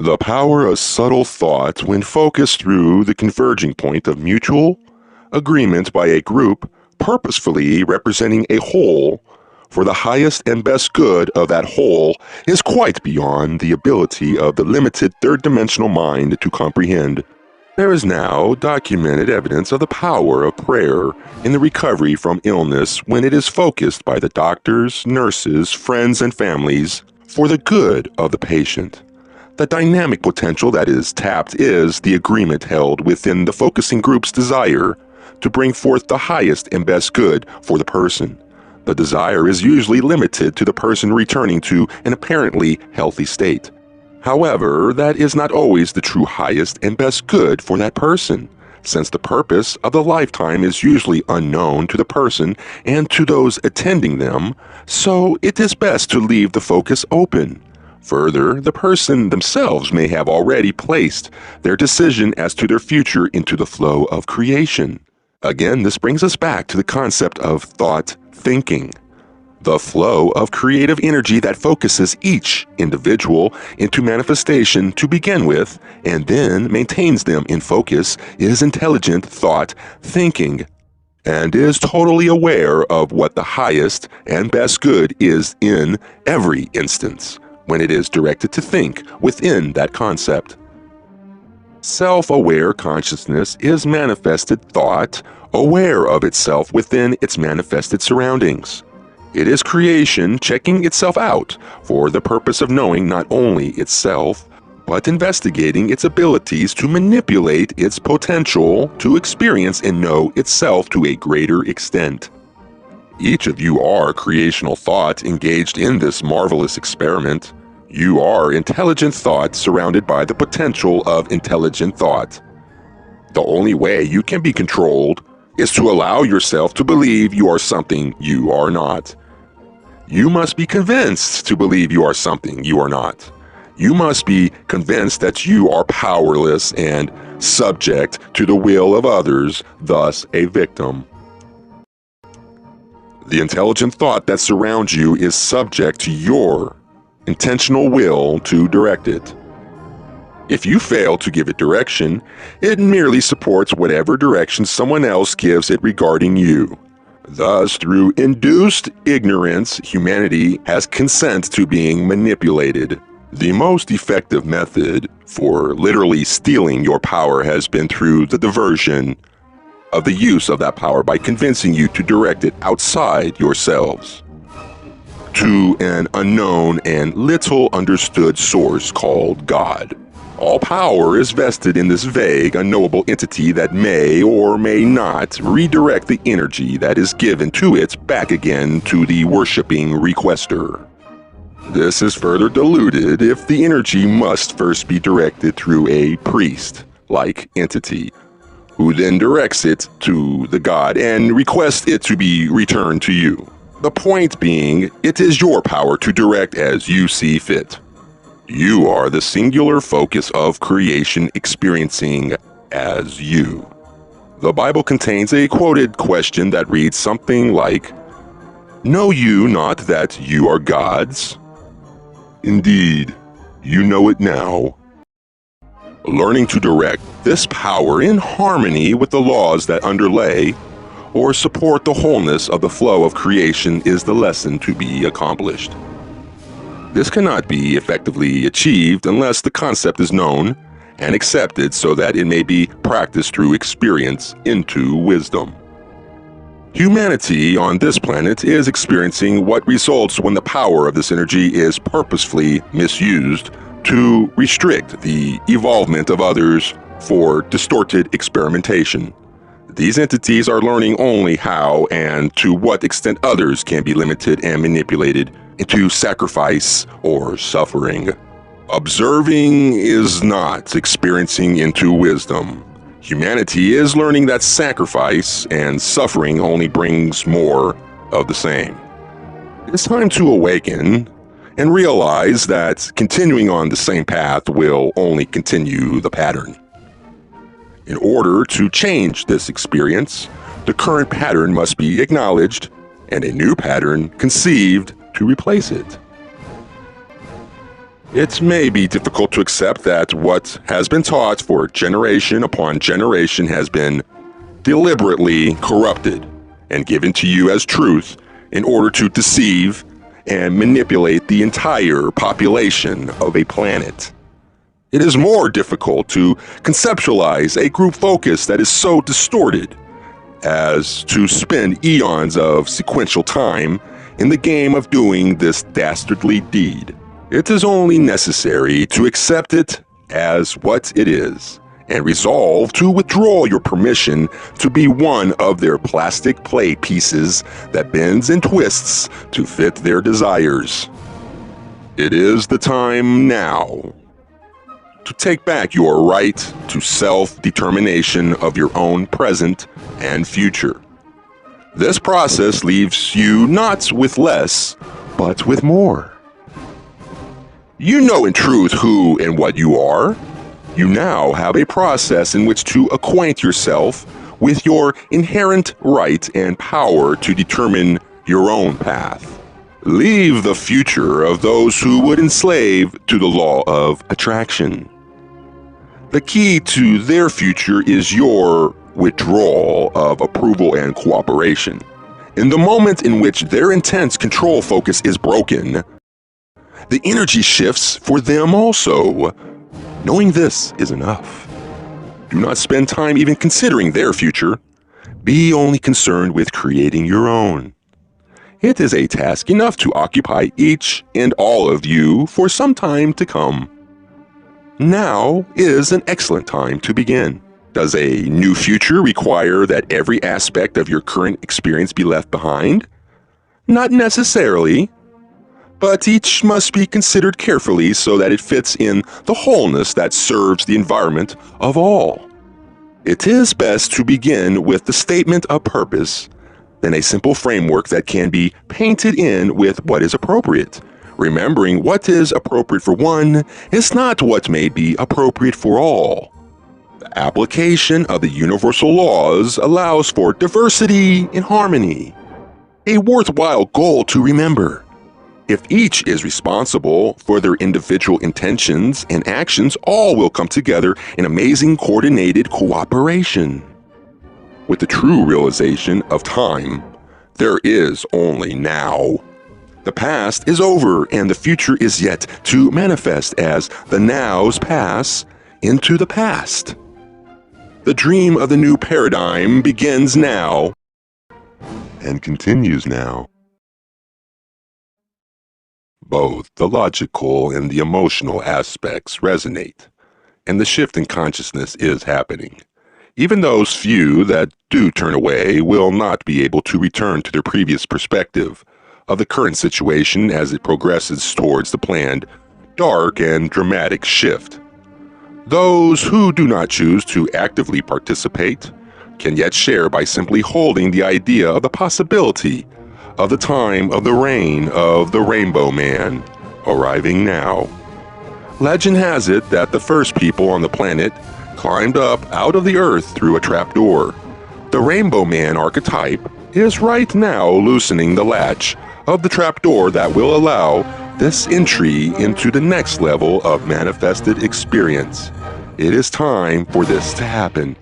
The power of subtle thought when focused through the converging point of mutual agreement by a group purposefully representing a whole for the highest and best good of that whole is quite beyond the ability of the limited third-dimensional mind to comprehend. There is now documented evidence of the power of prayer in the recovery from illness when it is focused by the doctors, nurses, friends, and families for the good of the patient. The dynamic potential that is tapped is the agreement held within the focusing group's desire to bring forth the highest and best good for the person. The desire is usually limited to the person returning to an apparently healthy state. However, that is not always the true highest and best good for that person, since the purpose of the lifetime is usually unknown to the person and to those attending them, so it is best to leave the focus open. Further, the person themselves may have already placed their decision as to their future into the flow of creation. Again, this brings us back to the concept of thought thinking, the flow of creative energy that focuses each individual into manifestation to begin with and then maintains them in focus is intelligent thought thinking, and is totally aware of what the highest and best good is in every instance when it is directed to think within that concept. Self-aware consciousness is manifested thought, aware of itself within its manifested surroundings. It is creation checking itself out for the purpose of knowing not only itself, but investigating its abilities to manipulate its potential to experience and know itself to a greater extent. Each of you are creational thought engaged in this marvelous experiment. You are intelligent thought surrounded by the potential of intelligent thought. The only way you can be controlled is to allow yourself to believe you are something you are not. You must be convinced to believe you are something you are not. You must be convinced that you are powerless and subject to the will of others, thus a victim. The intelligent thought that surrounds you is subject to your intentional will to direct it. If you fail to give it direction, it merely supports whatever direction someone else gives it regarding you. Thus, through induced ignorance, humanity has consent to being manipulated. The most effective method for literally stealing your power has been through the diversion of the use of that power by convincing you to direct it outside yourselves to an unknown and little understood source called God. All power is vested in this vague, unknowable entity that may or may not redirect the energy that is given to it back again to the worshipping requester. This is further diluted if the energy must first be directed through a priest-like entity, who then directs it to the god and requests it to be returned to you. The point being, it is your power to direct as you see fit. You are the singular focus of creation experiencing as you. The Bible contains a quoted question that reads something like, "Know you not that you are gods? Indeed, you know it now." Learning to direct this power in harmony with the laws that underlay or support the wholeness of the flow of creation is the lesson to be accomplished. This cannot be effectively achieved unless the concept is known and accepted so that it may be practiced through experience into wisdom. Humanity on this planet is experiencing what results when the power of this energy is purposefully misused to restrict the evolvement of others for distorted experimentation. These entities are learning only how and to what extent others can be limited and manipulated into sacrifice or suffering. Observing is not experiencing into wisdom. Humanity is learning that sacrifice and suffering only brings more of the same. It's time to awaken and realize that continuing on the same path will only continue the pattern. In order to change this experience, the current pattern must be acknowledged and a new pattern conceived to replace it. It may be difficult to accept that what has been taught for generation upon generation has been deliberately corrupted and given to you as truth in order to deceive and manipulate the entire population of a planet. It is more difficult to conceptualize a group focus that is so distorted as to spend eons of sequential time in the game of doing this dastardly deed. It is only necessary to accept it as what it is and resolve to withdraw your permission to be one of their plastic play pieces that bends and twists to fit their desires. It is the time now to take back your right to self-determination of your own present and future. This process leaves you not with less, but with more. You know in truth who and what you are. You now have a process in which to acquaint yourself with your inherent right and power to determine your own path. Leave the future of those who would enslave to the law of attraction. The key to their future is your withdrawal of approval and cooperation. In the moment in which their intense control focus is broken, the energy shifts for them also. Knowing this is enough. Do not spend time even considering their future. Be only concerned with creating your own. It is a task enough to occupy each and all of you for some time to come. Now is an excellent time to begin. Does a new future require that every aspect of your current experience be left behind? Not necessarily, but each must be considered carefully so that it fits in the wholeness that serves the environment of all. It is best to begin with the statement of purpose, then a simple framework that can be painted in with what is appropriate. Remembering what is appropriate for one is not what may be appropriate for all. The application of the universal laws allows for diversity in harmony. A worthwhile goal to remember. If each is responsible for their individual intentions and actions, all will come together in amazing coordinated cooperation. With the true realization of time, there is only now. The past is over and the future is yet to manifest as the nows pass into the past. The dream of the new paradigm begins now and continues now. Both the logical and the emotional aspects resonate, and the shift in consciousness is happening. Even those few that do turn away will not be able to return to their previous perspective of the current situation as it progresses towards the planned, dark and dramatic shift. Those who do not choose to actively participate can yet share by simply holding the idea of the possibility of the time of the reign of the Rainbow Man arriving now. Legend has it that the first people on the planet climbed up out of the earth through a trapdoor. The Rainbow Man archetype is right now loosening the latch of the trapdoor that will allow this entry into the next level of manifested experience. It is time for this to happen.